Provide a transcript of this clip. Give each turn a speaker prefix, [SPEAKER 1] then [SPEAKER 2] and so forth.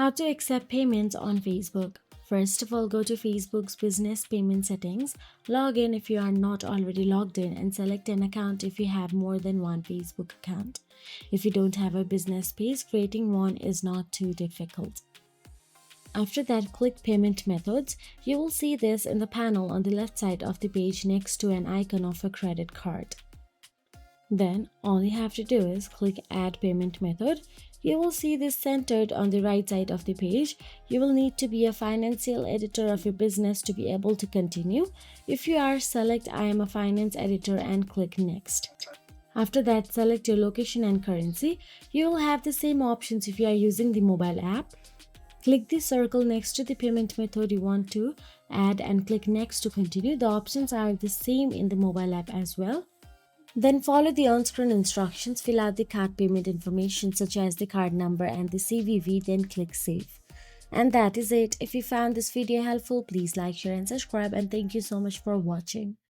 [SPEAKER 1] How to accept payments on Facebook. First of all, go to Facebook's business payment settings, log in if you are not already logged in, and select an account if you have more than one Facebook account. If you don't have a business page, creating one is not too difficult. After that, click Payment Methods. You will see this in the panel on the left side of the page next to an icon of a credit card. Then all you have to do is click Add Payment Method. You will see this centered on the right side of the page. You will need to be a financial editor of your business to be able to continue. If you are, select I am a finance editor and click Next. After that, select your location and currency. You will have the same options if you are using the mobile app. Click the circle next to the payment method you want to add and click Next to continue. The options are the same in the mobile app as well. Then follow the on-screen instructions, fill out the card payment information such as the card number and the CVV, then click Save. And that is it. If you found this video helpful, please like, share and subscribe, and thank you so much for watching.